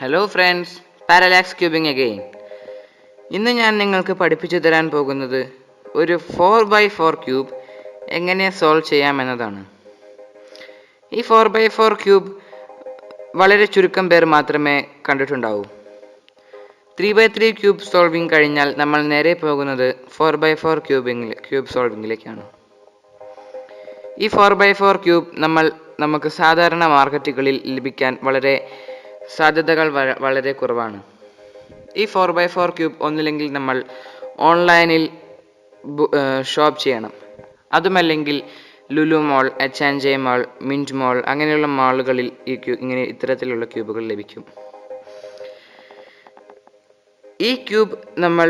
Hello friends, Parallax Cubing again. ഇന്ന് ഞാൻ നിങ്ങൾക്ക് പഠിപ്പിച്ചു തരാൻ പോകുന്നത് ഒരു 4x4 ക്യൂബ് എങ്ങനെ സോൾവ് ചെയ്യാമെന്നതാണ്. ഈ 4x4 ക്യൂബ് വളരെ ചുരുക്കം പേർ മാത്രമേ കണ്ടിട്ടുണ്ടാവൂ. 3x3 ക്യൂബ് സോൾവിംഗ് കഴിഞ്ഞാൽ നമ്മൾ നേരെ പോകുന്നത് 4x4 ക്യൂബ് സോൾവിങ്ങിലേക്കാണ്. ഈ 4x4 ക്യൂബ് നമുക്ക് സാധാരണ മാർക്കറ്റുകളിൽ ലഭിക്കാൻ സാധ്യതകൾ വളരെ കുറവാണ്. ഈ 4x4 ക്യൂബ് ഒന്നില്ലെങ്കിൽ നമ്മൾ ഓൺലൈനിൽ ഷോപ്പ് ചെയ്യണം. അതുമല്ലെങ്കിൽ ലുലു മോൾ, H&J മോൾ, മിൻറ്റ് മോൾ അങ്ങനെയുള്ള മാളുകളിൽ ഇത്തരത്തിലുള്ള ക്യൂബുകൾ ലഭിക്കും. ഈ ക്യൂബ് നമ്മൾ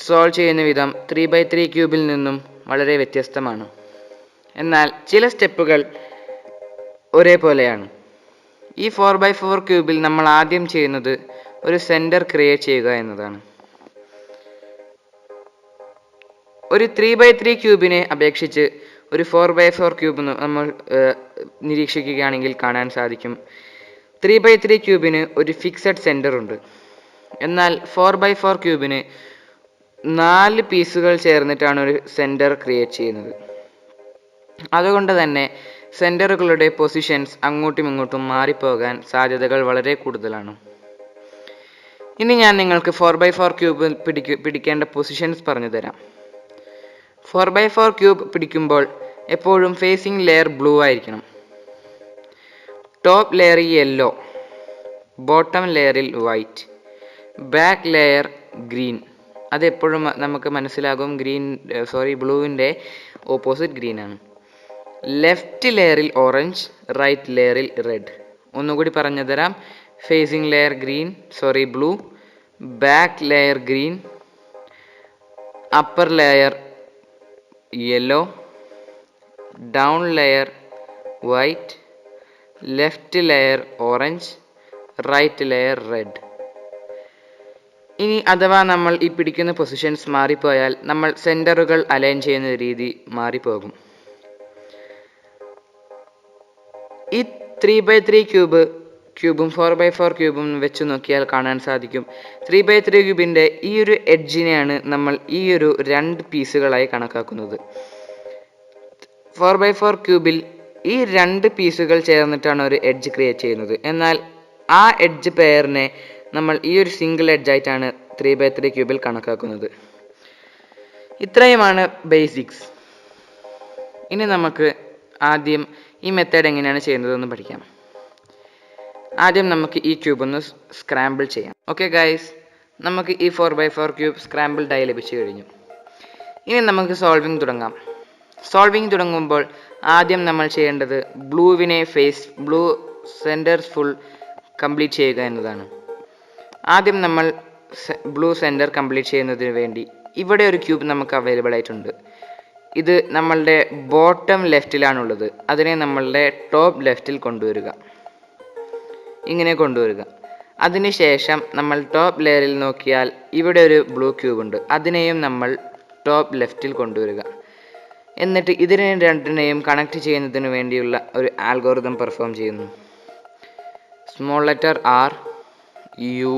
സോൾവ് ചെയ്യുന്ന വിധം 3x3 ക്യൂബിൽ നിന്നും വളരെ വ്യത്യസ്തമാണ്. എന്നാൽ ചില സ്റ്റെപ്പുകൾ ഒരേപോലെയാണ്. ഈ 4x4 ക്യൂബിൽ നമ്മൾ ആദ്യം ചെയ്യുന്നത് ഒരു സെൻറ്റർ ക്രിയേറ്റ് ചെയ്യുക എന്നതാണ്. ഒരു 3x3 ക്യൂബിനെ അപേക്ഷിച്ച് ഒരു 4x4 ക്യൂബ് നമ്മൾ നിരീക്ഷിക്കുകയാണെങ്കിൽ കാണാൻ സാധിക്കും, 3x3 ക്യൂബിന് ഒരു ഫിക്സഡ് സെൻറ്റർ ഉണ്ട്. എന്നാൽ 4x4 ക്യൂബിന് 4 പീസുകൾ ചേർന്നിട്ടാണ് ഒരു സെൻറ്റർ ക്രിയേറ്റ് ചെയ്യുന്നത്. അതുകൊണ്ട് തന്നെ സെൻറ്ററുകളുടെ പൊസിഷൻസ് അങ്ങോട്ടും ഇങ്ങോട്ടും മാറിപ്പോകാൻ സാധ്യതകൾ വളരെ കൂടുതലാണ്. ഇനി ഞാൻ നിങ്ങൾക്ക് 4x4 ക്യൂബ് പിടിക്കേണ്ട പൊസിഷൻസ് പറഞ്ഞു തരാം. 4x4 ക്യൂബ് പിടിക്കുമ്പോൾ എപ്പോഴും ഫേസിംഗ് ലെയർ ബ്ലൂ ആയിരിക്കണം, ടോപ്പ് ലെയർ യെല്ലോ, ബോട്ടം ലെയറിൽ വൈറ്റ്, ബാക്ക് ലെയർ ഗ്രീൻ. അതെപ്പോഴും നമുക്ക് മനസ്സിലാകും, ബ്ലൂവിൻ്റെ ഓപ്പോസിറ്റ് ഗ്രീൻ ആണ്. ലെഫ്റ്റ് ലെയറിൽ ഓറഞ്ച്, റൈറ്റ് ലെയറിൽ റെഡ്. ഒന്നുകൂടി പറഞ്ഞു തരാം. Facing layer blue, back layer green, upper layer yellow, down layer white, left layer orange, right layer red. ഇനി അഥവാ നമ്മൾ ഈ പിടിക്കുന്ന പൊസിഷൻസ് മാറിപ്പോയാൽ നമ്മൾ സെൻറ്ററുകൾ അലൈൻ ചെയ്യുന്ന രീതി മാറിപ്പോകും. ഈ 3x3 ക്യൂബും 4x4 ക്യൂബും വെച്ച് നോക്കിയാൽ കാണാൻ സാധിക്കും, 3x3 ക്യൂബിൻ്റെ ഈ ഒരു എഡ്ജിനെയാണ് നമ്മൾ ഈ ഒരു 2 പീസുകളായി കണക്കാക്കുന്നത്. 4x4 ക്യൂബിൽ ഈ 2 പീസുകൾ ചേർന്നിട്ടാണ് ഒരു എഡ്ജ് ക്രിയേറ്റ് ചെയ്യുന്നത്. എന്നാൽ ആ എഡ്ജ് പെയറിനെ നമ്മൾ ഈ ഒരു സിംഗിൾ എഡ്ജായിട്ടാണ് 3x3 ക്യൂബിൽ കണക്കാക്കുന്നത്. ഇത്രയുമാണ് ബേസിക്സ്. ഇനി നമുക്ക് ആദ്യം ഈ മെത്തേഡ് എങ്ങനെയാണ് ചെയ്യുന്നതെന്ന് പഠിക്കാം. ആദ്യം നമുക്ക് ഈ ക്യൂബ് ഒന്ന് സ്ക്രാമ്പിൾ ചെയ്യാം. ഓക്കെ ഗൈസ്, നമുക്ക് ഈ 4x4 ക്യൂബ് സ്ക്രാമ്പിൾഡ് ആയി ലഭിച്ചു കഴിഞ്ഞു. ഇനി നമുക്ക് സോൾവിങ് തുടങ്ങാം. സോൾവിങ് തുടങ്ങുമ്പോൾ ആദ്യം നമ്മൾ ചെയ്യേണ്ടത് ബ്ലൂ സെൻറ്റേഴ്സ് ഫുൾ കംപ്ലീറ്റ് ചെയ്യുക എന്നതാണ്. ആദ്യം നമ്മൾ ബ്ലൂ സെൻറ്റർ കംപ്ലീറ്റ് ചെയ്യുന്നതിന് വേണ്ടി ഇവിടെ ഒരു ക്യൂബ് നമുക്ക് അവൈലബിൾ ആയിട്ടുണ്ട്. ഇത് നമ്മളുടെ ബോട്ടം ലെഫ്റ്റിലാണുള്ളത്. അതിനെ നമ്മളുടെ ടോപ്പ് ലെഫ്റ്റിൽ കൊണ്ടുവരിക. അതിനുശേഷം നമ്മൾ ടോപ്പ് ലെയറിൽ നോക്കിയാൽ ഇവിടെ ഒരു ബ്ലൂ ക്യൂബ് ഉണ്ട്. അതിനെയും നമ്മൾ ടോപ്പ് ലെഫ്റ്റിൽ കൊണ്ടുവരിക. എന്നിട്ട് ഇതിനെ രണ്ടിനെയും കണക്ട് ചെയ്യുന്നതിന് വേണ്ടിയുള്ള ഒരു ആൽഗോരിതം പെർഫോം ചെയ്യുന്നു. Small letter R, U,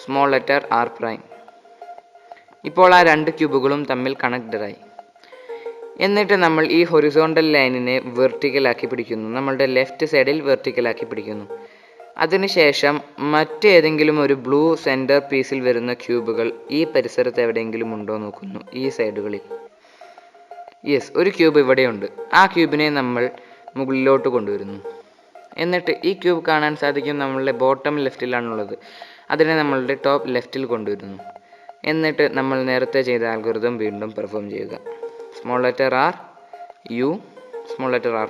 small letter R'. ഇപ്പോൾ ആ 2 ക്യൂബുകളും തമ്മിൽ കണക്റ്റഡായി. എന്നിട്ട് നമ്മൾ ഈ ഹൊറിസോണ്ടൽ ലൈനിനെ വെർട്ടിക്കലാക്കി പിടിക്കുന്നു. നമ്മളുടെ ലെഫ്റ്റ് സൈഡിൽ വെർട്ടിക്കലാക്കി പിടിക്കുന്നു. അതിനുശേഷം മറ്റേതെങ്കിലും ഒരു ബ്ലൂ സെൻറ്റർ പീസിൽ വരുന്ന ക്യൂബുകൾ ഈ പരിസരത്ത് എവിടെയെങ്കിലും ഉണ്ടോ നോക്കുന്നു. ഈ സൈഡുകളിൽ ഒരു ക്യൂബ് ഇവിടെയുണ്ട്. ആ ക്യൂബിനെ നമ്മൾ മുകളിലോട്ട് കൊണ്ടുവരുന്നു. എന്നിട്ട് ഈ ക്യൂബ് കാണാൻ സാധിക്കും നമ്മളുടെ ബോട്ടം ലെഫ്റ്റിലാണുള്ളത്. അതിനെ നമ്മളുടെ ടോപ്പ് ലെഫ്റ്റിൽ കൊണ്ടുവരുന്നു. എന്നിട്ട് നമ്മൾ നേരത്തെ ചെയ്ത ആൽഗോരിതം വീണ്ടും പെർഫോം ചെയ്യുക. Small letter R, U, small letter R'.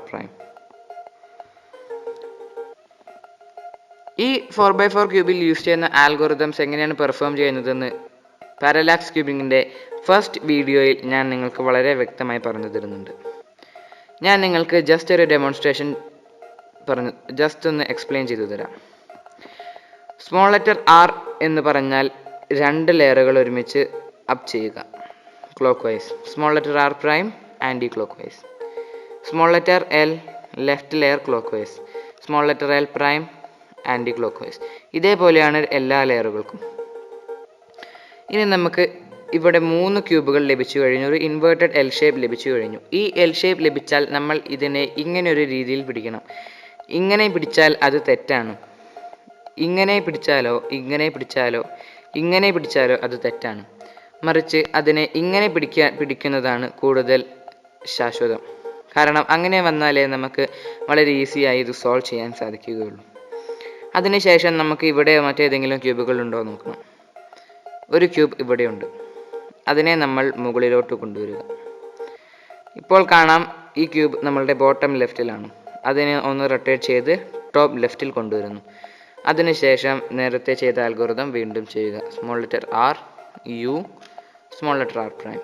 ഈ 4x4 ക്യൂബിൽ യൂസ് ചെയ്യുന്ന ആൽഗോരിതംസ് എങ്ങനെയാണ് പെർഫോം ചെയ്യുന്നതെന്ന് പാരലാക്സ് ക്യൂബിങ്ങിൻ്റെ ഫസ്റ്റ് വീഡിയോയിൽ ഞാൻ നിങ്ങൾക്ക് വളരെ വ്യക്തമായി പറഞ്ഞു തരുന്നുണ്ട്. ഞാൻ നിങ്ങൾക്ക് ജസ്റ്റ് ഒരു ഡെമോൺസ്ട്രേഷൻ ഒന്ന് എക്സ്പ്ലെയിൻ ചെയ്തു തരാം. സ്മോൾ ലെറ്റർ R എന്ന് പറഞ്ഞാൽ 2 ലെയറുകൾ ഒരുമിച്ച് അപ്പ് ചെയ്യുക, clock vice. Small letter R' anti clock vice. Small letter L, left layer clock vice. Small letter L' anticlockwise. ഇതേപോലെയാണ് എല്ലാ ലെയറുകൾക്കും. ഇനി നമുക്ക് ഇവിടെ 3 ക്യൂബുകൾ ലഭിച്ചു കഴിഞ്ഞു. ഒരു ഇൻവേർട്ടഡ് എൽ ഷേപ്പ് ലഭിച്ചു കഴിഞ്ഞു. ഈ എൽ ഷേപ്പ് ലഭിച്ചാൽ നമ്മൾ ഇതിനെ ഇങ്ങനെ ഒരു രീതിയിൽ പിടിക്കണം. ഇങ്ങനെ പിടിച്ചാൽ അത് തെറ്റാണ്. ഇങ്ങനെ പിടിച്ചാലോ ഇങ്ങനെ പിടിച്ചാലോ അത് തെറ്റാണ്. മറിച്ച് അതിനെ ഇങ്ങനെ പിടിക്കുന്നതാണ് കൂടുതൽ ശാശ്വതം. കാരണം അങ്ങനെ വന്നാലേ നമുക്ക് വളരെ ഈസിയായി ഇത് സോൾവ് ചെയ്യാൻ സാധിക്കുകയുള്ളൂ. അതിനുശേഷം നമുക്ക് ഇവിടെ മറ്റേതെങ്കിലും ക്യൂബുകൾ ഉണ്ടോ നോക്കണം. ഒരു ക്യൂബ് ഇവിടെയുണ്ട്. അതിനെ നമ്മൾ മുകളിലോട്ട് കൊണ്ടുവരിക. ഇപ്പോൾ കാണാം ഈ ക്യൂബ് നമ്മളുടെ ബോട്ടം ലെഫ്റ്റിലാണ്. അതിനെ ഒന്ന് റൊട്ടേറ്റ് ചെയ്ത് ടോപ്പ് ലെഫ്റ്റിൽ കൊണ്ടുവരുന്നു. അതിനുശേഷം നേരത്തെ ചെയ്ത അൽഗോരിതം വീണ്ടും ചെയ്യുക. Small letter R U small letter R prime.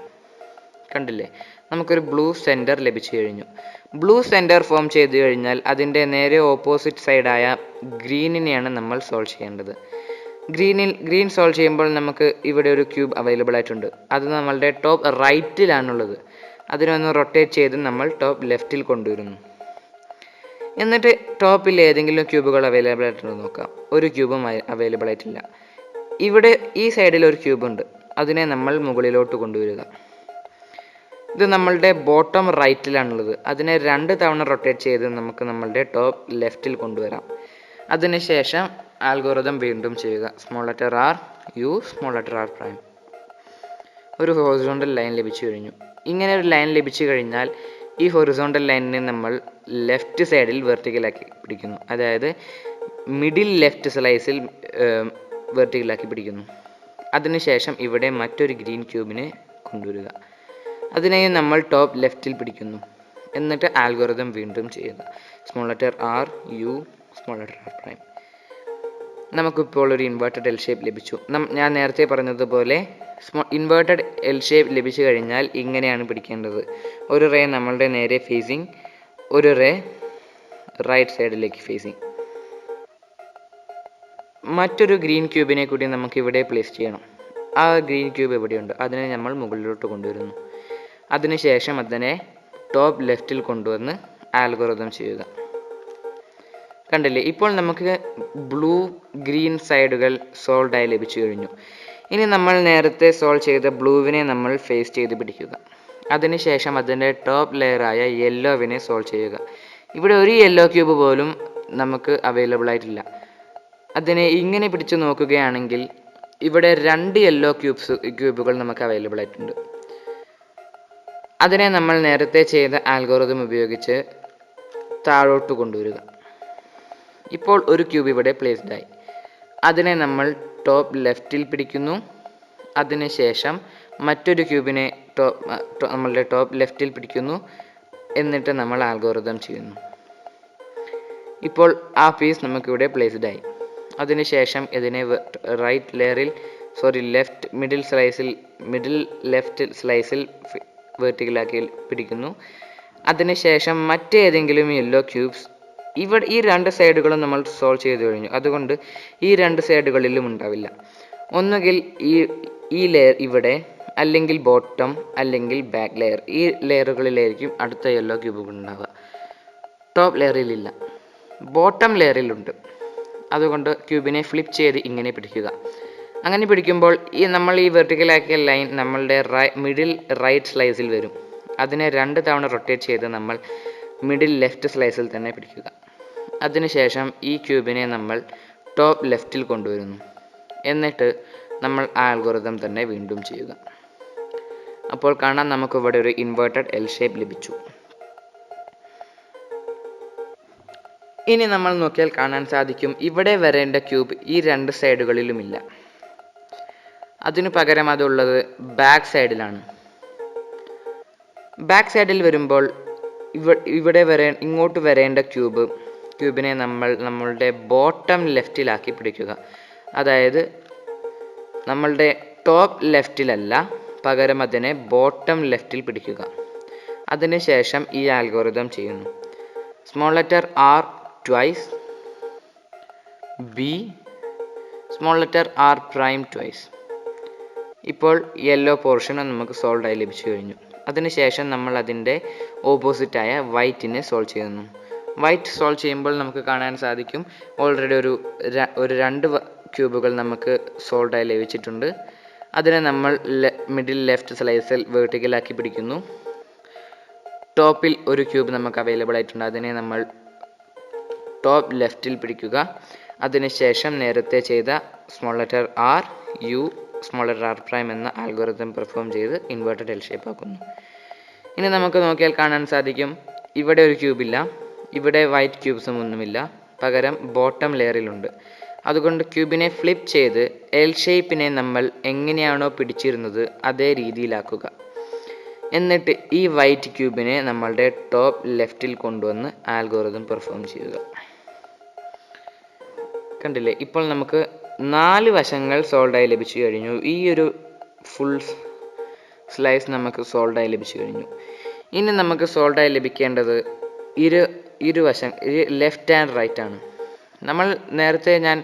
കണ്ടില്ലേ, നമുക്കൊരു ബ്ലൂ സെൻറ്റർ ലഭിച്ചു കഴിഞ്ഞു. ബ്ലൂ സെൻറ്റർ ഫോം ചെയ്തു കഴിഞ്ഞാൽ അതിൻ്റെ നേരെ ഓപ്പോസിറ്റ് സൈഡായ ഗ്രീനിനെയാണ് നമ്മൾ സോൾവ് ചെയ്യേണ്ടത്. ഗ്രീൻ സോൾവ് ചെയ്യുമ്പോൾ നമുക്ക് ഇവിടെ ഒരു ക്യൂബ് അവൈലബിൾ ആയിട്ടുണ്ട്. അത് നമ്മളുടെ ടോപ്പ് റൈറ്റിലാണുള്ളത്. അതിനൊന്ന് റൊട്ടേറ്റ് ചെയ്ത് നമ്മൾ ടോപ്പ് ലെഫ്റ്റിൽ കൊണ്ടുവരുന്നു. എന്നിട്ട് ടോപ്പിൽ ഏതെങ്കിലും ക്യൂബുകൾ അവൈലബിൾ ആയിട്ടുണ്ടോ നോക്കാം. ഒരു ക്യൂബും അവൈലബിൾ ആയിട്ടില്ല. ഇവിടെ ഈ സൈഡിൽ ഒരു ക്യൂബ് ഉണ്ട്. അതിനെ നമ്മൾ മുകളിലോട്ട് കൊണ്ടുവരിക. ഇത് നമ്മളുടെ ബോട്ടം റൈറ്റിലാണുള്ളത്. അതിനെ 2 തവണ റൊട്ടേറ്റ് ചെയ്ത് നമുക്ക് നമ്മളുടെ ടോപ്പ് ലെഫ്റ്റിൽ കൊണ്ടുവരാം. അതിനുശേഷം ആൽഗോരിതം വീണ്ടും ചെയ്യുക. Small letter R U small letter R prime. ഒരു ഹൊറിസോണ്ടൽ ലൈൻ ലഭിച്ചു കഴിഞ്ഞു. ഇങ്ങനെ ഒരു ലൈൻ ലഭിച്ചു കഴിഞ്ഞാൽ ഈ ഹൊറിസോണ്ടൽ ലൈനിനെ നമ്മൾ ലെഫ്റ്റ് സൈഡിൽ വെർട്ടിക്കലാക്കി പിടിക്കുന്നു. അതായത് മിഡിൽ ലെഫ്റ്റ് സ്ലൈസിൽ വെർട്ടിക്കലാക്കി പിടിക്കുന്നു. അതിനുശേഷം ഇവിടെ മറ്റൊരു ഗ്രീൻ ക്യൂബിനെ കൊണ്ടുവരിക. അതിനെയും നമ്മൾ ടോപ്പ് ലെഫ്റ്റിൽ പിടിക്കുന്നു. എന്നിട്ട് ആൽഗോരിതം വീണ്ടും ചെയ്യുക. Small letter R U small letter R prime. നമുക്കിപ്പോൾ ഒരു ഇൻവേർട്ടഡ് എൽ ഷേപ്പ് ലഭിച്ചു. ഞാൻ നേരത്തെ പറഞ്ഞതുപോലെ ഇൻവേർട്ടഡ് എൽ ഷേപ്പ് ലഭിച്ചു കഴിഞ്ഞാൽ ഇങ്ങനെയാണ് പിടിക്കേണ്ടത്. ഒരു റേ നമ്മളുടെ നേരെ ഫേസിങ്, ഒരു റേ റൈറ്റ് സൈഡിലേക്ക് ഫേസിങ്. മറ്റൊരു ഗ്രീൻ ക്യൂബിനെ കൂടി നമുക്ക് ഇവിടെ പ്ലേസ് ചെയ്യണം. ആ ഗ്രീൻ ക്യൂബ് എവിടെയുണ്ട്, അതിനെ നമ്മൾ മുകളിലോട്ട് കൊണ്ടുവരുന്നു. അതിനുശേഷം അതിനെ ടോപ്പ് ലെഫ്റ്റിൽ കൊണ്ടുവന്ന് ആൽഗോരിതം ചെയ്യുക. കണ്ടില്ലേ, ഇപ്പോൾ നമുക്ക് ബ്ലൂ ഗ്രീൻ സൈഡുകൾ സോൾവ് ആയി ലഭിച്ചു കഴിഞ്ഞു. ഇനി നമ്മൾ നേരത്തെ സോൾവ് ചെയ്ത ബ്ലൂവിനെ നമ്മൾ ഫേസ് ചെയ്ത് പിടിക്കുക. അതിനുശേഷം അതിൻ്റെ ടോപ്പ് ലെയറായ യെല്ലോവിനെ സോൾവ് ചെയ്യുക. ഇവിടെ ഒരു യെല്ലോ ക്യൂബ് പോലും നമുക്ക് അവൈലബിൾ ആയിട്ടില്ല. അതിനെ ഇങ്ങനെ പിടിച്ചു നോക്കുകയാണെങ്കിൽ ഇവിടെ 2 യെല്ലോ ക്യൂബുകൾ നമുക്ക് അവൈലബിൾ ആയിട്ടുണ്ട്. അതിനെ നമ്മൾ നേരത്തെ ചെയ്ത ആൽഗോരിതം ഉപയോഗിച്ച് താഴോട്ട് കൊണ്ടുവരിക. ഇപ്പോൾ ഒരു ക്യൂബ് ഇവിടെ പ്ലേസ്ഡ് ആയി. അതിനെ നമ്മൾ ടോപ്പ് ലെഫ്റ്റിൽ പിടിക്കുന്നു. അതിനുശേഷം മറ്റൊരു ക്യൂബിനെ നമ്മളുടെ ടോപ്പ് ലെഫ്റ്റിൽ പിടിക്കുന്നു. എന്നിട്ട് നമ്മൾ ആൽഗോരിതം ചെയ്യുന്നു. ഇപ്പോൾ ആ പീസ് നമുക്കിവിടെ പ്ലേസ്ഡ് ആയി. അതിനുശേഷം ഇതിനെ മിഡിൽ ലെഫ്റ്റ് സ്ലൈസിൽ വെർട്ടിക്കലാക്കി പിടിക്കുന്നു. അതിനുശേഷം മറ്റേതെങ്കിലും യെല്ലോ ക്യൂബ്സ് ഇവിടെ ഈ 2 സൈഡുകളും നമ്മൾ സോൾവ് ചെയ്ത് കഴിഞ്ഞു. അതുകൊണ്ട് ഈ 2 സൈഡുകളിലും ഉണ്ടാവില്ല. ഒന്നുകിൽ ഈ ലെയർ ഇവിടെ, അല്ലെങ്കിൽ ബോട്ടം, അല്ലെങ്കിൽ ബാക്ക് ലെയർ. ഈ ലെയറുകളിലായിരിക്കും അടുത്ത യെല്ലോ ക്യൂബുകൾ ഉണ്ടാവുക. ടോപ്പ് ലെയറിലില്ല, ബോട്ടം ലെയറിലുണ്ട്. അതുകൊണ്ട് ക്യൂബിനെ ഫ്ലിപ്പ് ചെയ്ത് ഇങ്ങനെ പിടിക്കുക. അങ്ങനെ പിടിക്കുമ്പോൾ നമ്മൾ ഈ വെർട്ടിക്കലാക്കിയ ലൈൻ നമ്മളുടെ മിഡിൽ റൈറ്റ് സ്ലൈസിൽ വരും. അതിനെ 2 തവണ റൊട്ടേറ്റ് ചെയ്ത് നമ്മൾ മിഡിൽ ലെഫ്റ്റ് സ്ലൈസിൽ തന്നെ പിടിക്കുക. അതിനുശേഷം ഈ ക്യൂബിനെ നമ്മൾ ടോപ്പ് ലെഫ്റ്റിൽ കൊണ്ടുവരുന്നു. എന്നിട്ട് നമ്മൾ ആൽഗോരിതം തന്നെ വീണ്ടും ചെയ്യുക. അപ്പോൾ കാണാം, നമുക്കിവിടെ ഒരു ഇൻവേർട്ടഡ് എൽ ഷേപ്പ് ലഭിച്ചു. ഇനി നമ്മൾ നോക്കിയാൽ കാണാൻ സാധിക്കും, ഇവിടെ വരേണ്ട ക്യൂബ് ഈ 2 സൈഡുകളിലുമില്ല. അതിനു പകരം അതുള്ളത് ബാക്ക് സൈഡിലാണ്. ബാക്ക് സൈഡിൽ വരുമ്പോൾ ഇങ്ങോട്ട് വരേണ്ട ക്യൂബിനെ നമ്മൾ നമ്മളുടെ ബോട്ടം ലെഫ്റ്റിലാക്കി പിടിക്കുക. അതായത് നമ്മളുടെ ടോപ്പ് ലെഫ്റ്റിലല്ല, പകരം അതിനെ ബോട്ടം ലെഫ്റ്റിൽ പിടിക്കുക. അതിനുശേഷം ഈ ആൽഗോരിതം ചെയ്യുന്നു. Small letter R twice, B small letter R prime twice. ഇപ്പോൾ യെല്ലോ പോർഷനും നമുക്ക് സോൾവ് ആയി ലഭിച്ചു കഴിഞ്ഞു. അതിനുശേഷം നമ്മൾ അതിൻ്റെ ഓപ്പോസിറ്റായ വൈറ്റിനെ സോൾവ് ചെയ്യുന്നു. വൈറ്റ് സോൾവ് ചെയ്യുമ്പോൾ നമുക്ക് കാണാൻ സാധിക്കും ഓൾറെഡി ഒരു 2 ക്യൂബുകൾ നമുക്ക് സോൾഡായി ലഭിച്ചിട്ടുണ്ട്. അതിനെ നമ്മൾ മിഡിൽ ലെഫ്റ്റ് സ്ലൈസിൽ വേർട്ടിക്കലാക്കി പിടിക്കുന്നു. ടോപ്പിൽ ഒരു ക്യൂബ് നമുക്ക് അവൈലബിൾ ആയിട്ടുണ്ട്. അതിനെ നമ്മൾ ടോപ്പ് ലെഫ്റ്റിൽ പിടിക്കുക. അതിനുശേഷം നേരത്തെ ചെയ്ത small letter R U small letter R prime എന്ന ആൽഗോരിതം പെർഫോം ചെയ്ത് ഇൻവേർട്ടഡ് എൽ ഷേപ്പ് ആക്കുന്നു. ഇനി നമുക്ക് നോക്കിയാൽ കാണാൻ സാധിക്കും ഇവിടെ ഒരു ക്യൂബില്ല, ഇവിടെ വൈറ്റ് ക്യൂബ്സും ഒന്നുമില്ല, പകരം ബോട്ടം ലെയറിലുണ്ട്. അതുകൊണ്ട് ക്യൂബിനെ ഫ്ലിപ്പ് ചെയ്ത് എൽ ഷേപ്പിനെ നമ്മൾ എങ്ങനെയാണോ പിടിച്ചിരുന്നത് അതേ രീതിയിലാക്കുക. എന്നിട്ട് ഈ വൈറ്റ് ക്യൂബിനെ നമ്മളുടെ ടോപ്പ് ലെഫ്റ്റിൽ കൊണ്ടുവന്ന് ആൽഗോരിതം പെർഫോം ചെയ്യുക. കണ്ടില്ലേ, ഇപ്പോൾ നമുക്ക് 4 വശങ്ങൾ സോൾഡായി ലഭിച്ചു കഴിഞ്ഞു. ഈ ഒരു ഫുൾ സ്ലൈസ് നമുക്ക് സോൾഡായി ലഭിച്ചു കഴിഞ്ഞു. ഇനി നമുക്ക് സോൾഡായി ലഭിക്കേണ്ടത് ഇരുവശം ലെഫ്റ്റ് ആൻഡ് റൈറ്റ് ആണ്. നമ്മൾ നേരത്തെ ഞാൻ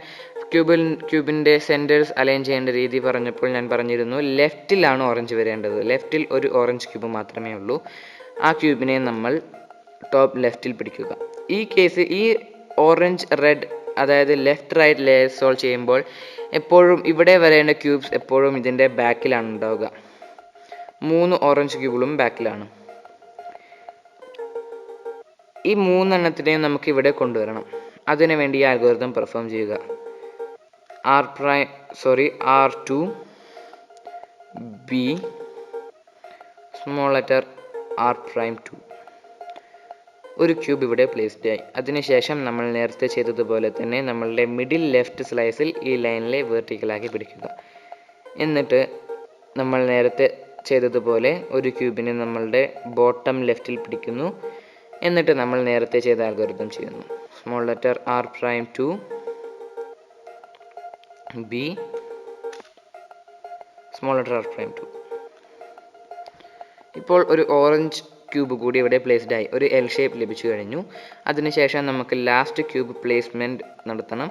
ക്യൂബിൻ്റെ സെൻറ്റേഴ്സ് അലൈൻ ചെയ്യേണ്ട രീതി പറഞ്ഞപ്പോൾ ഞാൻ പറഞ്ഞിരുന്നു ലെഫ്റ്റിലാണ് ഓറഞ്ച് വരേണ്ടത്. ലെഫ്റ്റിൽ ഒരു ഓറഞ്ച് ക്യൂബ് മാത്രമേ ഉള്ളൂ. ആ ക്യൂബിനെ നമ്മൾ ടോപ്പ് ലെഫ്റ്റിൽ പിടിക്കുക. ഈ കേസ് ഈ ഓറഞ്ച് റെഡ് അതായത് ലെഫ്റ്റ് റൈറ്റ് ലെയർ സോൾവ് ചെയ്യുമ്പോൾ എപ്പോഴും ഇവിടെ വരേണ്ട ക്യൂബ്സ് എപ്പോഴും ഇതിൻ്റെ ബാക്കിലാണ് ഉണ്ടാവുക. 3 ഓറഞ്ച് ക്യൂബുകളും ബാക്കിലാണ്. ഈ 3 എണ്ണത്തിനെയും നമുക്ക് ഇവിടെ കൊണ്ടുവരണം. അതിനുവേണ്ടി ഈ അൽഗോരിതം പെർഫോം ചെയ്യുക. R2 B small letter R'2 ഒരു ക്യൂബ് ഇവിടെ പ്ലേസ്ഡ് ആയി. അതിനുശേഷം നമ്മൾ നേരത്തെ ചെയ്തതുപോലെ തന്നെ നമ്മളുടെ മിഡിൽ ലെഫ്റ്റ് സ്ലൈസിൽ ഈ ലൈനിലെ വെർട്ടിക്കലാക്കി പിടിക്കുക. എന്നിട്ട് നമ്മൾ നേരത്തെ ചെയ്തതുപോലെ ഒരു ക്യൂബിനെ നമ്മളുടെ ബോട്ടം ലെഫ്റ്റിൽ പിടിക്കുന്നു. എന്നിട്ട് നമ്മൾ നേരത്തെ ചെയ്ത അൽഗോരിതം ചെയ്യുന്നു. Small letter R'2 B small letter R'2. ഇപ്പോൾ ഒരു ഓറഞ്ച് ക്യൂബ് കൂടി ഇവിടെ പ്ലേസ്ഡ് ആയി. ഒരു എൽ ഷേപ്പ് ലഭിച്ചു കഴിഞ്ഞു. അതിനുശേഷം നമുക്ക് ലാസ്റ്റ് ക്യൂബ് പ്ലേസ്മെൻറ്റ് നടത്തണം.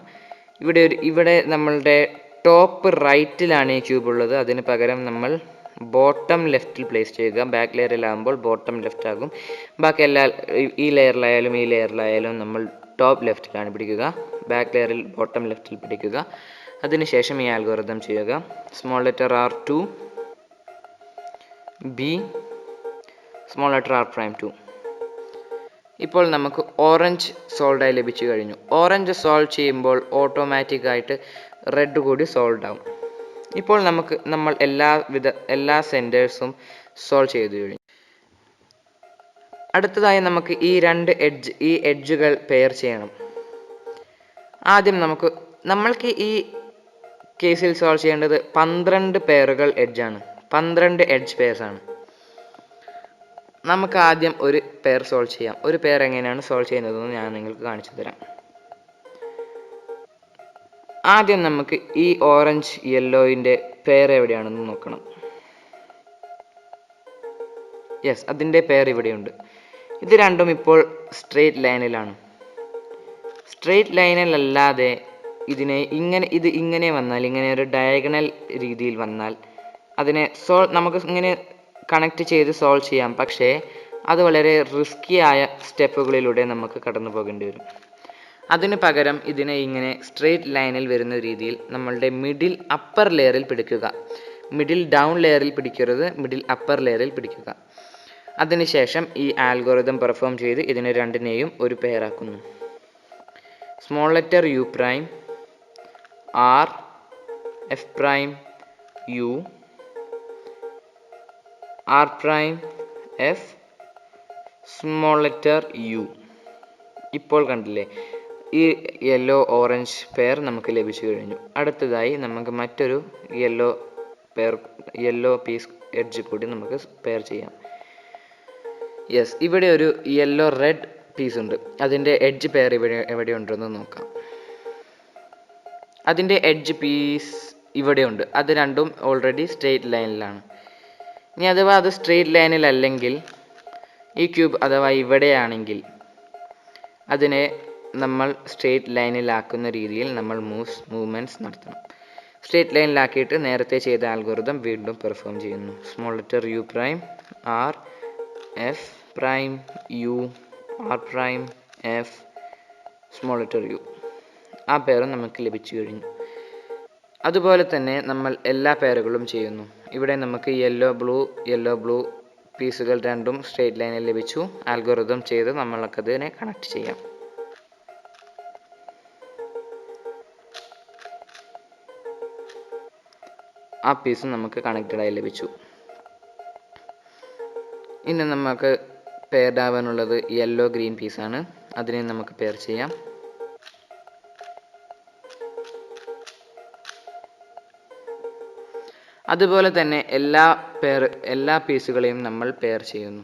ഇവിടെ നമ്മളുടെ ടോപ്പ് റൈറ്റിലാണ് ഈ ക്യൂബ് ഉള്ളത്. അതിന് പകരം നമ്മൾ ബോട്ടം ലെഫ്റ്റിൽ പ്ലേസ് ചെയ്യുക. ബാക്ക് ലെയറിലാകുമ്പോൾ ബോട്ടം ലെഫ്റ്റ് ആകും. ബാക്കി ഈ ലെയറിലായാലും നമ്മൾ ടോപ്പ് ലെഫ്റ്റിലാണ് പിടിക്കുക. ബാക്ക് ലെയറിൽ ബോട്ടം ലെഫ്റ്റിൽ പിടിക്കുക. അതിനുശേഷം ഈ ആൽഗോരിതം ചെയ്യുക. Small letter R2 B small letter R'2. ഇപ്പോൾ നമുക്ക് ഓറഞ്ച് സോൾഡായി ലഭിച്ചു കഴിഞ്ഞു. ഓറഞ്ച് സോൾവ് ചെയ്യുമ്പോൾ ഓട്ടോമാറ്റിക്കായിട്ട് റെഡ് കൂടി സോൾവ് ആവും. ഇപ്പോൾ നമ്മൾ എല്ലാ സെൻറ്റേഴ്സും സോൾവ് ചെയ്തു കഴിഞ്ഞു. അടുത്തതായി നമുക്ക് ഈ എഡ്ജുകൾ പെയർ ചെയ്യണം. ആദ്യം നമ്മൾക്ക് ഈ കേസിൽ സോൾവ് ചെയ്യേണ്ടത് 12 പെയറുകൾ എഡ്ജാണ്. 12 എഡ്ജ് പെയർസ് ആണ്. നമുക്ക് ആദ്യം ഒരു പെയർ സോൾവ് ചെയ്യാം. ഒരു പെയർ എങ്ങനെയാണ് സോൾവ് ചെയ്യുന്നതെന്ന് ഞാൻ നിങ്ങൾക്ക് കാണിച്ചു തരാം. ആദ്യം നമുക്ക് ഈ ഓറഞ്ച് യെല്ലോയിൻ്റെ പെയർ എവിടെയാണെന്ന് നോക്കണം. യെസ്, അതിൻ്റെ പെയർ ഇവിടെയുണ്ട്. ഇത് രണ്ടും ഇപ്പോൾ സ്ട്രെയിറ്റ് ലൈനിലാണ്. സ്ട്രെയിറ്റ് ലൈനിലല്ലാതെ ഇത് ഇങ്ങനെ വന്നാൽ, ഇങ്ങനെ ഒരു ഡയഗണൽ രീതിയിൽ വന്നാൽ അതിനെ നമുക്ക് ഇങ്ങനെ കണക്ട് ചെയ്ത് സോൾവ് ചെയ്യാം. പക്ഷേ അത് വളരെ റിസ്കി ആയ സ്റ്റെപ്പുകളിലൂടെ നമുക്ക് കടന്നു പോകേണ്ടി വരും. അതിന് പകരം ഇതിനെ ഇങ്ങനെ സ്ട്രെയിറ്റ് ലൈനിൽ വരുന്ന രീതിയിൽ നമ്മളുടെ മിഡിൽ അപ്പർ ലെയറിൽ പിടിക്കുക. മിഡിൽ ഡൗൺ ലെയറിൽ പിടിക്കരുത്, മിഡിൽ അപ്പർ ലെയറിൽ പിടിക്കുക. അതിനുശേഷം ഈ ആൽഗോരിതം പെർഫോം ചെയ്ത് ഇതിനെ രണ്ടിനെയും ഒരു പെയർ ആക്കുന്നു. Small letter U', R, F', U, R', F, small letter U. ഇപ്പോൾ കണ്ടില്ലേ, ഈ യെല്ലോ ഓറഞ്ച് പെയർ നമുക്ക് ലഭിച്ചു കഴിഞ്ഞു. അടുത്തതായി നമുക്ക് മറ്റൊരു യെല്ലോ പീസ് എഡ്ജ് കൂടി നമുക്ക് പെയർ ചെയ്യാം. യെസ്, ഇവിടെ ഒരു യെല്ലോ റെഡ് പീസ് ഉണ്ട്. അതിൻ്റെ എഡ്ജ് പെയർ എവിടെയുണ്ടെന്ന് നോക്കാം. അതിൻ്റെ എഡ്ജ് പീസ് ഇവിടെയുണ്ട്. അത് രണ്ടും ഓൾറെഡി സ്ട്രെയിറ്റ് ലൈനിലാണ്. ഇനി അഥവാ അത് സ്ട്രെയിറ്റ് ലൈനിലല്ലെങ്കിൽ, ഈ ക്യൂബ് അഥവാ ഇവിടെയാണെങ്കിൽ അതിനെ നമ്മൾ സ്ട്രെയിറ്റ് ലൈനിലാക്കുന്ന രീതിയിൽ നമ്മൾ മൂവ്മെൻറ്റ്സ് നടത്തണം. സ്ട്രെയിറ്റ് ലൈനിലാക്കിയിട്ട് നേരത്തെ ചെയ്ത ആൽഗോരിതം വീണ്ടും പെർഫോം ചെയ്യുന്നു. Small letter U', R, F', U, R', F small letter U. ആ പേരും നമുക്ക് ലഭിച്ചു കഴിഞ്ഞു. അതുപോലെ തന്നെ നമ്മൾ എല്ലാ പേരുകളും ചെയ്യുന്നു. ഇവിടെ നമുക്ക് യെല്ലോ ബ്ലൂ പീസുകൾ രണ്ടും സ്ട്രെയിറ്റ് ലൈനിൽ ലഭിച്ചു. ആൽഗോരിതം ചെയ്ത് നമ്മൾക്കതിനെ കണക്ട് ചെയ്യാം. ആ പീസും നമുക്ക് കണക്റ്റഡായി ലഭിച്ചു. ഇനി നമുക്ക് പെയർഡ് ആവാനുള്ളത് യെല്ലോ ഗ്രീൻ പീസാണ്. അതിനെ നമുക്ക് പെയർ ചെയ്യാം. അതുപോലെ തന്നെ എല്ലാ പീസുകളെയും നമ്മൾ പെയർ ചെയ്യുന്നു.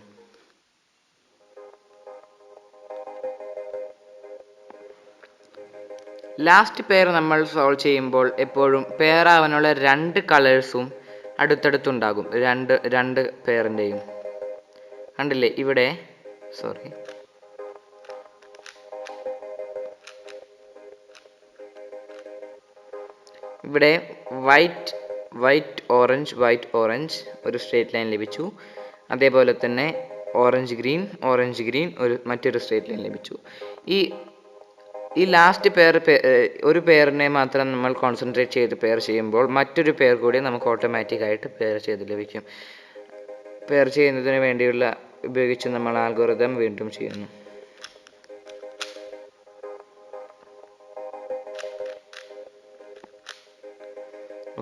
ലാസ്റ്റ് പെയർ നമ്മൾ സോൾവ് ചെയ്യുമ്പോൾ എപ്പോഴും പെയർ ആവാനുള്ള 2 കളേഴ്സും അടുത്തടുത്തുണ്ടാകും. രണ്ട് പെയറിൻ്റെയും കണ്ടില്ലേ ഇവിടെ. ഇവിടെ വൈറ്റ് ഓറഞ്ച് ഒരു സ്ട്രെയിറ്റ് ലൈൻ ലഭിച്ചു. അതേപോലെ തന്നെ ഓറഞ്ച് ഗ്രീൻ മറ്റൊരു സ്ട്രെയിറ്റ് ലൈൻ ലഭിച്ചു. ഈ ലാസ്റ്റ് ഒരു പെയറിനെ മാത്രം നമ്മൾ കോൺസെൻട്രേറ്റ് ചെയ്ത് പെയർ ചെയ്യുമ്പോൾ മറ്റൊരു പെയർ കൂടി നമുക്ക് ഓട്ടോമാറ്റിക്കായിട്ട് പെയർ ചെയ്ത് ലഭിക്കും. പെയർ ചെയ്യുന്നതിന് വേണ്ടിയുള്ള ഉപയോഗിച്ച് നമ്മൾ ആൽഗോരിതം വീണ്ടും ചെയ്യുന്നു.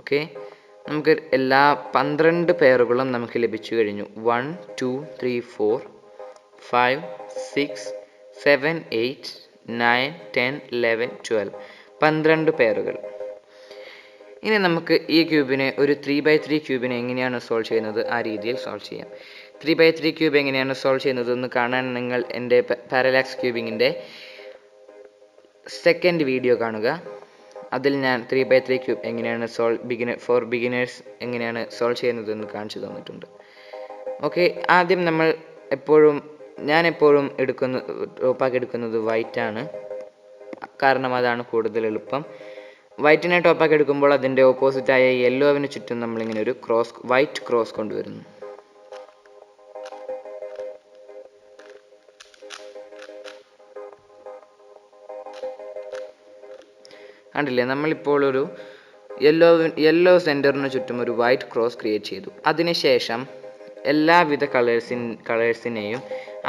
ഓക്കെ, നമുക്ക് എല്ലാ 12 പെയറുകളും നമുക്ക് ലഭിച്ചു കഴിഞ്ഞു. 1 2 3 4 5 6 7 8 9 10 11 12 12 പെയറുകൾ. ഇനി നമുക്ക് ഈ ക്യൂബിനെ ഒരു 3x3 ക്യൂബിനെ എങ്ങനെയാണ് സോൾവ് ചെയ്യുന്നത് ആ രീതിയിൽ സോൾവ് ചെയ്യാം. 3x3 ക്യൂബ് എങ്ങനെയാണ് സോൾവ് ചെയ്യുന്നത് എന്ന് കാണാൻ നിങ്ങൾ എൻ്റെ പാരലാക്സ് ക്യൂബിങ്ങിൻ്റെ സെക്കൻഡ് വീഡിയോ കാണുക. അതിൽ ഞാൻ 3x3 ക്യൂബ് എങ്ങനെയാണ് ഫോർ ബിഗിനേഴ്സ് എങ്ങനെയാണ് സോൾവ് ചെയ്യുന്നത് എന്ന് കാണിച്ചു തന്നിട്ടുണ്ട്. ഓക്കെ, ആദ്യം ഞാൻ എപ്പോഴും ടോപ്പാക്കി എടുക്കുന്നത് വൈറ്റ് ആണ്. കാരണം അതാണ് കൂടുതൽ എളുപ്പം. വൈറ്റിനെ ടോപ്പാക്കി എടുക്കുമ്പോൾ അതിൻ്റെ ഓപ്പോസിറ്റായ യെല്ലോവിന് ചുറ്റും നമ്മളിങ്ങനെ ഒരു വൈറ്റ് ക്രോസ് കൊണ്ടുവരുന്നു. കണ്ടില്ലേ, നമ്മളിപ്പോൾ ഒരു യെല്ലോ സെൻറ്ററിന് ചുറ്റും ഒരു വൈറ്റ് ക്രോസ് ക്രിയേറ്റ് ചെയ്തു. അതിനുശേഷം എല്ലാവിധ കളേഴ്സിനെയും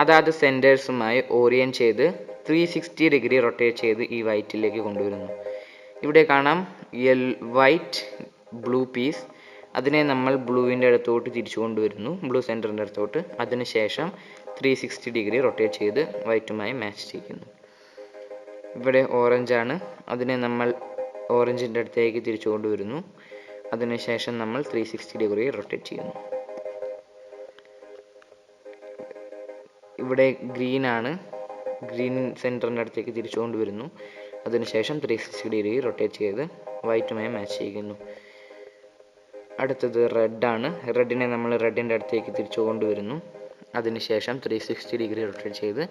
അതാത് സെൻറ്റേഴ്സുമായി ഓറിയൻറ്റ് ചെയ്ത് 360 ഡിഗ്രി റൊട്ടേറ്റ് ചെയ്ത് ഈ വൈറ്റിലേക്ക് കൊണ്ടുവരുന്നു. ഇവിടെ കാണാം വൈറ്റ് ബ്ലൂ പീസ്. അതിനെ നമ്മൾ ബ്ലൂവിൻ്റെ അടുത്തോട്ട് തിരിച്ചു കൊണ്ടുവരുന്നു, ബ്ലൂ സെൻറ്ററിൻ്റെ അടുത്തോട്ട്. അതിനുശേഷം 360 ഡിഗ്രി റൊട്ടേറ്റ് ചെയ്ത് വൈറ്റുമായി മാച്ച് ചെയ്യുന്നു. ഇവിടെ ഓറഞ്ചാണ്, അതിനെ നമ്മൾ ഓറഞ്ചിൻ്റെ അടുത്തേക്ക് തിരിച്ചു കൊണ്ടുവരുന്നു. അതിനുശേഷം നമ്മൾ 360 ഡിഗ്രി റൊട്ടേറ്റ് ചെയ്യുന്നു. ഇവിടെ ഗ്രീൻ സെൻറ്ററിൻ്റെ അടുത്തേക്ക് തിരിച്ചു കൊണ്ടുവരുന്നു. അതിനുശേഷം 360 ഡിഗ്രി റൊട്ടേറ്റ് ചെയ്ത് വൈറ്റുമായി മാച്ച് ചെയ്യുന്നു. അടുത്തത് റെഡാണ്. റെഡിനെ നമ്മൾ റെഡിൻ്റെ അടുത്തേക്ക് തിരിച്ചു കൊണ്ടുവരുന്നു. അതിനുശേഷം 360 ഡിഗ്രി റൊട്ടേറ്റ് ചെയ്ത്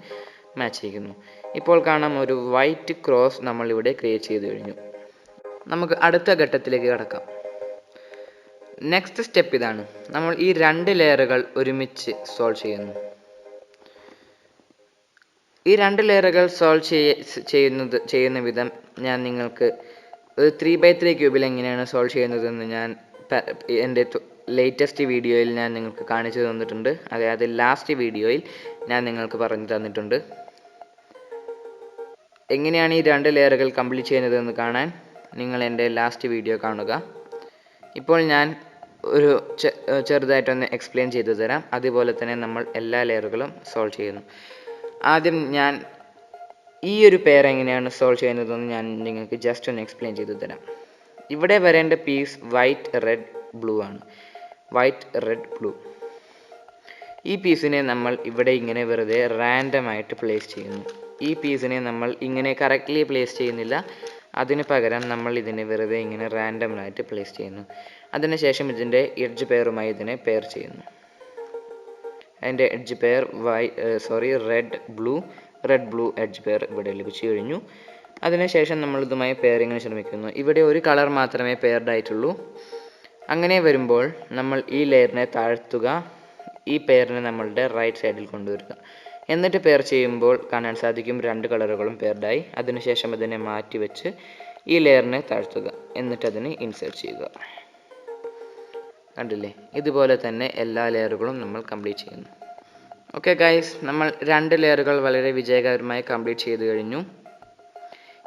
മാച്ച് ചെയ്യുന്നു. ഇപ്പോൾ കാണാം ഒരു വൈറ്റ് ക്രോസ് നമ്മളിവിടെ ക്രിയേറ്റ് ചെയ്ത് കഴിഞ്ഞു. നമുക്ക് അടുത്ത ഘട്ടത്തിലേക്ക് കടക്കാം. നെക്സ്റ്റ് സ്റ്റെപ്പ് ഇതാണ്. നമ്മൾ ഈ 2 ലെയറുകൾ ഒരുമിച്ച് സോൾവ് ചെയ്യുന്നു. ഈ 2 ലെയറുകൾ സോൾവ് ചെയ്യുന്ന വിധം ഞാൻ നിങ്ങൾക്ക് ഒരു 3x3 ക്യൂബിൽ എങ്ങനെയാണ് സോൾവ് ചെയ്യുന്നതെന്ന് ഞാൻ എൻ്റെ ലേറ്റസ്റ്റ് വീഡിയോയിൽ ഞാൻ നിങ്ങൾക്ക് കാണിച്ചു തന്നിട്ടുണ്ട്. അതായത് ലാസ്റ്റ് വീഡിയോയിൽ ഞാൻ നിങ്ങൾക്ക് പറഞ്ഞു തന്നിട്ടുണ്ട്. എങ്ങനെയാണ് ഈ 2 ലെയറുകൾ കംപ്ലീറ്റ് ചെയ്യുന്നതെന്ന് കാണാൻ നിങ്ങൾ എൻ്റെ ലാസ്റ്റ് വീഡിയോ കാണുക. ഇപ്പോൾ ഞാൻ ഒരു ചെറുതായിട്ടൊന്ന് എക്സ്പ്ലെയിൻ ചെയ്തു തരാം. അതുപോലെ തന്നെ നമ്മൾ എല്ലാ ലെയറുകളും സോൾവ് ചെയ്യുന്നു. ആദ്യം ഞാൻ ഈ ഒരു പെയർ എങ്ങനെയാണ് സോൾവ് ചെയ്യുന്നതെന്ന് ഞാൻ നിങ്ങൾക്ക് ജസ്റ്റ് ഒന്ന് എക്സ്പ്ലെയിൻ ചെയ്തു തരാം. ഇവിടെ വരേണ്ട പീസ് വൈറ്റ് റെഡ് ബ്ലൂ ആണ്. ഈ പീസിനെ നമ്മൾ ഇവിടെ ഇങ്ങനെ വെറുതെ റാൻഡമായിട്ട് പ്ലേസ് ചെയ്യുന്നു. ഈ പീസിനെ നമ്മൾ ഇങ്ങനെ കറക്റ്റ്ലി പ്ലേസ് ചെയ്യുന്നില്ല. അതിന് പകരം നമ്മൾ ഇതിനെ വെറുതെ ഇങ്ങനെ റാൻഡമായിട്ട് പ്ലേസ് ചെയ്യുന്നു. അതിനുശേഷം ഇതിൻ്റെ എഡ്ജ് പെയറുമായി ഇതിനെ പെയർ ചെയ്യുന്നു. അതിൻ്റെ edge pair red blue edge pair ഇവിടെ ലഭിച്ചു കഴിഞ്ഞു. അതിനുശേഷം നമ്മൾ ഇതുമായി പെയറിങ്ങിന് ശ്രമിക്കുന്നു. ഇവിടെ ഒരു കളർ മാത്രമേ പെയർഡ് ആയിട്ടുള്ളൂ. അങ്ങനെ വരുമ്പോൾ നമ്മൾ ഈ ലെയറിനെ താഴ്ത്തുക, ഈ പെയറിനെ നമ്മളുടെ റൈറ്റ് സൈഡിൽ കൊണ്ടുവരിക. എന്നിട്ട് പെയർ ചെയ്യുമ്പോൾ കാണാൻ സാധിക്കും 2 കളറുകളും പെയർഡായി. അതിനുശേഷം അതിനെ മാറ്റി വെച്ച് ഈ ലെയറിനെ താഴ്ത്തുക, എന്നിട്ട് അതിനെ ഇൻസേർട്ട് ചെയ്യുക. കണ്ടില്ലേ? ഇതുപോലെ തന്നെ എല്ലാ ലെയറുകളും നമ്മൾ കംപ്ലീറ്റ് ചെയ്യുന്നു. ഓക്കെ ഗൈസ്, നമ്മൾ 2 ലെയറുകൾ വളരെ വിജയകരമായി കംപ്ലീറ്റ് ചെയ്ത് കഴിഞ്ഞു.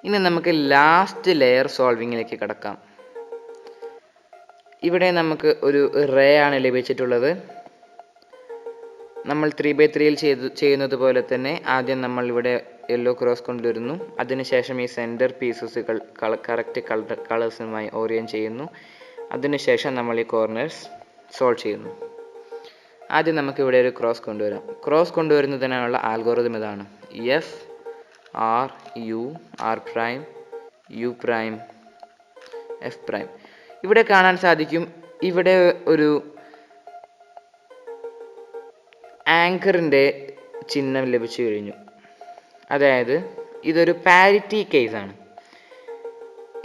ഇനി നമുക്ക് ലാസ്റ്റ് ലെയർ സോൾവിങ്ങിലേക്ക് കടക്കാം. ഇവിടെ നമുക്ക് ഒരു റേ ആണ് ലഭിച്ചിട്ടുള്ളത്. നമ്മൾ 3x3യിൽ ചെയ്യുന്നത് പോലെ തന്നെ ആദ്യം നമ്മൾ ഇവിടെ യെല്ലോ ക്രോസ് കൊണ്ടുവരുന്നു. അതിനുശേഷം ഈ സെൻറ്റർ പീസസുകൾ കറക്റ്റ് കളേഴ്സുമായി ഓറിയൻറ്റ് ചെയ്യുന്നു. അതിനുശേഷം നമ്മൾ ഈ കോർണേഴ്സ് സോൾവ് ചെയ്യുന്നു. ആദ്യം നമുക്ക് ഇവിടെ ഒരു ക്രോസ് കൊണ്ടുവരാം. ക്രോസ് കൊണ്ടുവരുന്നതിനുള്ള ആൽഗോറിതം ഇതാണ്: F R U R prime U prime F prime. ഇവിടെ കാണാൻ സാധിക്കും, ഇവിടെ ഒരു ആങ്കറിൻ്റെ ചിഹ്നം ലഭിച്ചു കഴിഞ്ഞു. അതായത് ഇതൊരു പാരിറ്റി കേസാണ്.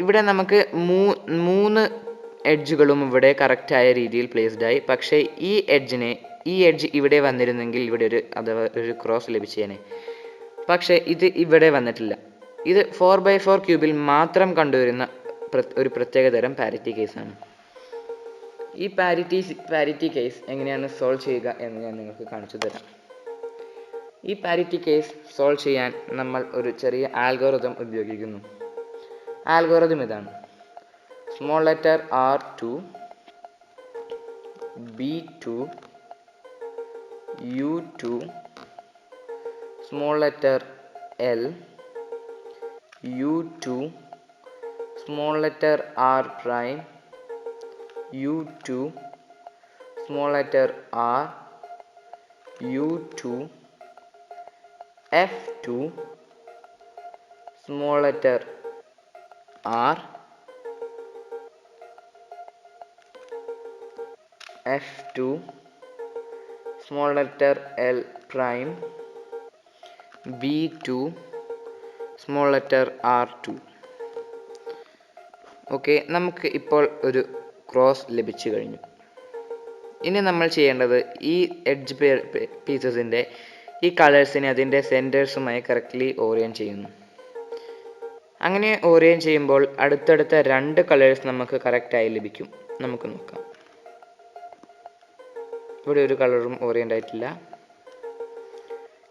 ഇവിടെ നമുക്ക് 3 എഡ്ജുകളും ഇവിടെ കറക്റ്റായ രീതിയിൽ പ്ലേസ്ഡായി. പക്ഷേ ഈ എഡ്ജ് ഇവിടെ വന്നിരുന്നെങ്കിൽ ഇവിടെ ഒരു ക്രോസ് ലഭിച്ചേനെ. പക്ഷേ ഇത് ഇവിടെ വന്നിട്ടില്ല. ഇത് 4x4 ക്യൂബിൽ മാത്രം കണ്ടുവരുന്ന ഒരു പ്രത്യേകതരം പാരിറ്റി കേസാണ്. ഈ പാരിറ്റി കേസ് എങ്ങനെയാണ് സോൾവ് ചെയ്യുക എന്ന് ഞാൻ നിങ്ങൾക്ക് കാണിച്ചു തരാം. ഈ പാരിറ്റി കേസ് സോൾവ് ചെയ്യാൻ നമ്മൾ ഒരു ചെറിയ ആൽഗോറിതം ഉപയോഗിക്കുന്നു. ആൽഗോറിതം ഇതാണ്: small letter R2 B2 U2 small letter L U2 small letter R prime U2 small letter R U2 F2 small letter R F2 small letter L prime B2 small letter R2. Okay, നമുക്ക് ഇപ്പോൾ ഒരു cross ലഭിച്ചു കഴിഞ്ഞു. ഇനി നമ്മൾ ചെയ്യേണ്ടത് ഈ edge പീസസിൻ്റെ ഈ കളേഴ്സിനെ അതിൻ്റെ സെൻറ്റേഴ്സുമായി കറക്റ്റ്ലി ഓറിയൻറ്റ് ചെയ്യുന്നു. അങ്ങനെ ഓറിയൻറ്റ് ചെയ്യുമ്പോൾ അടുത്തടുത്ത 2 കളേഴ്സ് നമുക്ക് കറക്റ്റായി ലഭിക്കും. നമുക്ക് നോക്കാം. ഇവിടെ ഒരു കളറും ഓറിയൻ്റ് ആയിട്ടില്ല,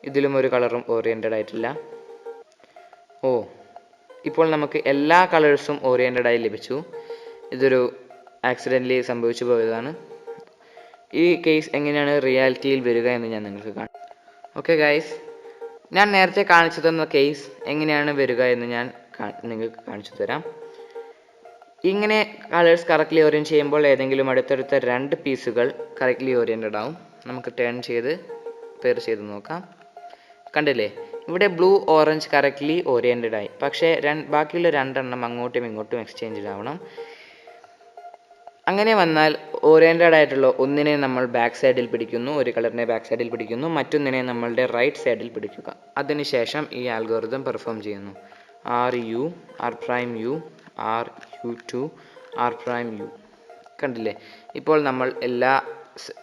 ഇതിലും ഒരു കളറും ഓറിയൻറ്റഡ് ആയിട്ടില്ല. ഇപ്പോൾ നമുക്ക് എല്ലാ കളേഴ്സും ഓറിയൻറ്റഡ് ആയി ലഭിച്ചു. ഇതൊരു ആക്സിഡൻ്റലി സംഭവിച്ചു പോയതാണ്. ഈ കേസ് എങ്ങനെയാണ് റിയാലിറ്റിയിൽ വരിക എന്ന് ഞാൻ നിങ്ങൾക്ക് കാണിച്ചു. ഓക്കെ ഗൈസ്, ഞാൻ നേരത്തെ കാണിച്ചു തന്ന കേസ് എങ്ങനെയാണ് വരിക എന്ന് ഞാൻ നിങ്ങൾക്ക് കാണിച്ചു തരാം. ഇങ്ങനെ കളേഴ്സ് കറക്റ്റ്ലി ഓറിയൻറ്റ് ചെയ്യുമ്പോൾ ഏതെങ്കിലും അടുത്തടുത്ത 2 പീസുകൾ കറക്റ്റ്ലി ഓറിയൻറ്റഡ് ആവും. നമുക്ക് ടേൺ ചെയ്ത് പെയർ ചെയ്ത് നോക്കാം. കണ്ടില്ലേ? ഇവിടെ ബ്ലൂ ഓറഞ്ച് കറക്റ്റ്ലി ഓറിയൻറ്റഡ് ആയി. പക്ഷേ ബാക്കിയുള്ള 2 എണ്ണം അങ്ങോട്ടും ഇങ്ങോട്ടും എക്സ്ചേഞ്ച് ആവണം. അങ്ങനെ വന്നാൽ ഓറിയൻറ്റഡ് ആയിട്ടുള്ള ഒന്നിനെ നമ്മൾ ബാക്ക് സൈഡിൽ പിടിക്കുന്നു, ഒരു കളറിനെ ബാക്ക് സൈഡിൽ പിടിക്കുന്നു, മറ്റൊന്നിനെ നമ്മളുടെ റൈറ്റ് സൈഡിൽ പിടിക്കുക. അതിനുശേഷം ഈ ആൽഗോറിതം പെർഫോം ചെയ്യുന്നു: RU R prime U RU2 R prime U. കണ്ടില്ലേ? ഇപ്പോൾ നമ്മൾ എല്ലാ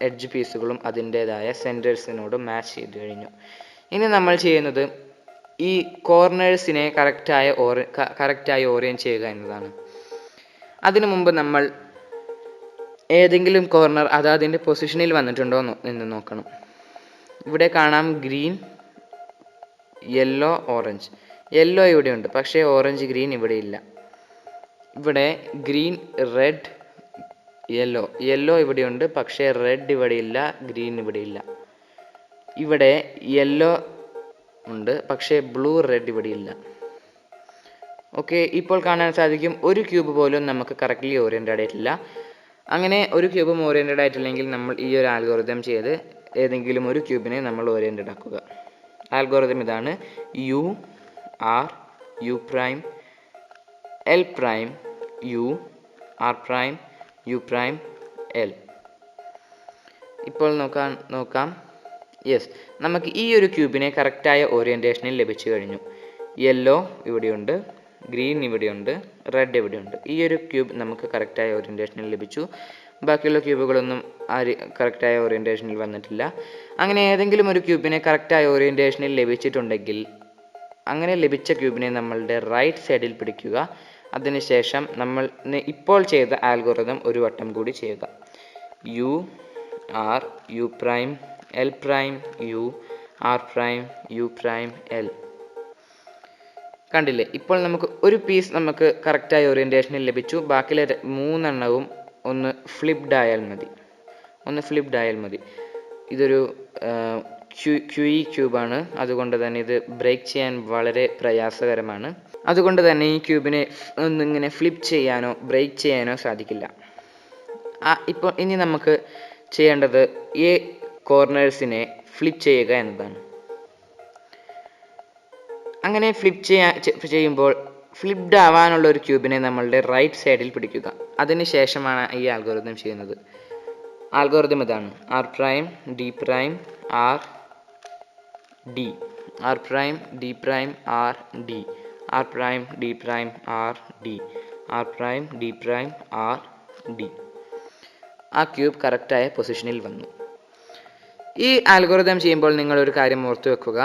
എഡ്ജ് പീസുകളും അതിൻ്റേതായ സെൻറ്റേഴ്സിനോട് മാച്ച് ചെയ്ത് കഴിഞ്ഞു. ഇനി നമ്മൾ ചെയ്യുന്നത് ഈ കോർണേഴ്സിനെ കറക്റ്റായി ഓറിയൻറ്റ് ചെയ്യുക എന്നതാണ്. അതിനു മുമ്പ് നമ്മൾ ഏതെങ്കിലും കോർണർ അതിൻ്റെ പൊസിഷനിൽ വന്നിട്ടുണ്ടോ എന്ന് നോക്കണം. ഇവിടെ കാണാം ഗ്രീൻ യെല്ലോ ഓറഞ്ച്. യെല്ലോ ഇവിടെയുണ്ട്, പക്ഷേ ഓറഞ്ച് ഗ്രീൻ ഇവിടെ ഇല്ല. ഇവിടെ ഗ്രീൻ റെഡ് യെല്ലോ ഇവിടെയുണ്ട്, പക്ഷേ റെഡ് ഇവിടെ ഇല്ല, ഗ്രീൻ ഇവിടെ ഇല്ല. ഇവിടെ യെല്ലോ ഉണ്ട്, പക്ഷേ ബ്ലൂ റെഡ് ഇവിടെ ഇല്ല. ഓക്കെ, ഇപ്പോൾ കാണാൻ സാധിക്കും ഒരു ക്യൂബ് പോലും നമുക്ക് കറക്റ്റ്ലി ഓറിയൻറ്റഡ് ആയിട്ടില്ല. അങ്ങനെ ഒരു ക്യൂബും ഓറിയൻറ്റഡ് ആയിട്ടില്ലെങ്കിൽ നമ്മൾ ഈ ഒരു ആൽഗോറിതം ചെയ്ത് ഏതെങ്കിലും ഒരു ക്യൂബിനെ നമ്മൾ ഓറിയൻറ്റഡ് ആക്കുക. ആൽഗോറിതം ഇതാണ്: U R U prime L prime U R prime U prime L. ഇപ്പോൾ നോക്കാം. യെസ്, നമുക്ക് ഈ ഒരു ക്യൂബിനെ കറക്റ്റായ ഓറിയൻറ്റേഷനിൽ ലഭിച്ചു കഴിഞ്ഞു. യെല്ലോ ഇവിടെയുണ്ട്, ഗ്രീൻ ഇവിടെയുണ്ട്, റെഡ് ഇവിടെയുണ്ട്. ഈ ഒരു ക്യൂബ് നമുക്ക് കറക്റ്റായ ഓറിയൻറ്റേഷനിൽ ലഭിച്ചു. ബാക്കിയുള്ള ക്യൂബുകളൊന്നും കറക്റ്റായ ഓറിയൻറ്റേഷനിൽ വന്നിട്ടില്ല. അങ്ങനെ ഏതെങ്കിലും ഒരു ക്യൂബിനെ കറക്റ്റായ ഓറിയൻറ്റേഷനിൽ ലഭിച്ചിട്ടുണ്ടെങ്കിൽ അങ്ങനെ ലഭിച്ച ക്യൂബിനെ നമ്മളുടെ റൈറ്റ് സൈഡിൽ പിടിക്കുക. അതിനുശേഷം നമ്മൾ ഇപ്പോൾ ചെയ്ത ആൽഗോരിതം ഒരു വട്ടം കൂടി ചെയ്യുക. U R U prime L prime U R prime U prime L. കണ്ടില്ലേ? ഇപ്പോൾ നമുക്ക് ഒരു പീസ് നമുക്ക് കറക്റ്റായ ഓറിയൻറ്റേഷനിൽ ലഭിച്ചു. ബാക്കിയുള്ള 3 എണ്ണവും ഒന്ന് ഫ്ലിപ്ഡ് ആയാൽ മതി. ഇതൊരു ക്യൂയി ക്യൂബാണ്. അതുകൊണ്ട് തന്നെ ഇത് ബ്രേക്ക് ചെയ്യാൻ വളരെ പ്രയാസകരമാണ്. അതുകൊണ്ട് തന്നെ ഈ ക്യൂബിനെ ഒന്നിങ്ങനെ ഫ്ലിപ്പ് ചെയ്യാനോ ബ്രേക്ക് ചെയ്യാനോ സാധിക്കില്ല. ഇപ്പോൾ ഇനി നമുക്ക് ചെയ്യേണ്ടത് ഈ കോർണേഴ്സിനെ ഫ്ലിപ്പ് ചെയ്യുക എന്നതാണ്. അങ്ങനെ ഫ്ലിപ്പ് ചെയ്യുമ്പോൾ ഫ്ലിപ്ഡ് ആവാനുള്ള ഒരു ക്യൂബിനെ നമ്മളുടെ റൈറ്റ് സൈഡിൽ പിടിക്കുക. അതിനുശേഷമാണ് ഈ ആൽഗോരിതം ചെയ്യുന്നത്. ആൽഗോരിതം ഇതാണ്: R prime D prime R D, R prime D prime R D, R prime D prime R D, R prime D prime R D. ആ ക്യൂബ് കറക്റ്റായ പൊസിഷനിൽ വന്നു. ഈ ആൽഗോരിതം ചെയ്യുമ്പോൾ നിങ്ങൾ ഒരു കാര്യം ഓർത്തു വെക്കുക.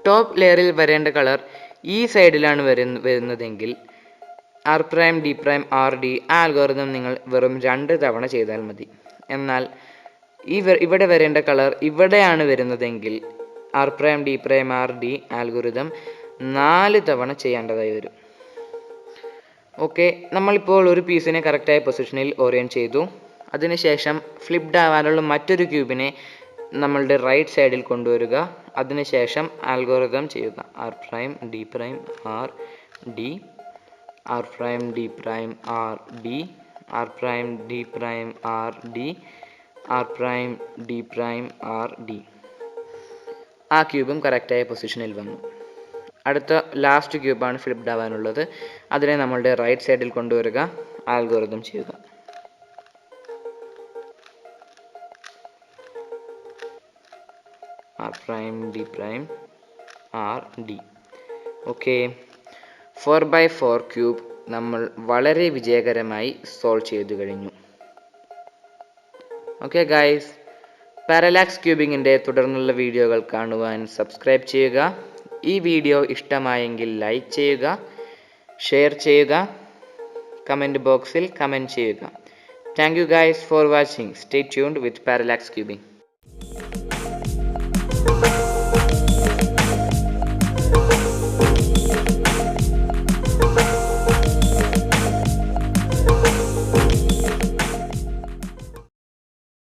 ടോപ്പ് ലെയറിൽ വരേണ്ട കളർ ഈ സൈഡിലാണ് വരുന്നതെങ്കിൽ R prime D prime R D ആ ആൽഗോരിതം നിങ്ങൾ വെറും 2 തവണ ചെയ്താൽ മതി. എന്നാൽ ഇവിടെ വരേണ്ട കളർ ഇവിടെയാണ് വരുന്നതെങ്കിൽ R prime D prime R D algorithm 4 തവണ ചെയ്യേണ്ടതായി വരും. ഓക്കെ, നമ്മളിപ്പോൾ ഒരു പീസിനെ കറക്റ്റായ പൊസിഷനിൽ ഓറിയൻറ്റ് ചെയ്തു. അതിനുശേഷം ഫ്ലിപ്ഡ് ആവാനുള്ള മറ്റൊരു ക്യൂബിനെ നമ്മളുടെ റൈറ്റ് സൈഡിൽ കൊണ്ടുവരിക. അതിനുശേഷം ആൽഗോരിതം ചെയ്യുക: R prime D prime R D, R prime D prime R D, R prime D prime R D, R prime D prime R D. ആ ക്യൂബും കറക്റ്റായ പൊസിഷനിൽ വന്നു. അടുത്ത ലാസ്റ്റ് ക്യൂബാണ് ഫ്ലിപ്ഡ് ആവാനുള്ളത്. അതിനെ നമ്മളുടെ റൈറ്റ് സൈഡിൽ കൊണ്ടുവരിക, ആൽഗോരിതം ചെയ്യുക. R prime D prime R D. Okay, 4x4 cube നമ്മൾ വളരെ വിജയകരമായി സോൾവ് ചെയ്തു കഴിഞ്ഞു. ഓക്കെ ഗൈസ്, പാരലാക്സ് ക്യൂബിങ്ങിൻ്റെ തുടർന്നുള്ള വീഡിയോകൾ കാണുവാൻ സബ്സ്ക്രൈബ് ചെയ്യുക. ഈ വീഡിയോ ഇഷ്ടമായെങ്കിൽ ലൈക്ക് ചെയ്യുക, ഷെയർ ചെയ്യുക, കമൻറ്റ് ബോക്സിൽ കമൻറ്റ് ചെയ്യുക. Thank you guys for watching. Stay tuned with Parallax cubing.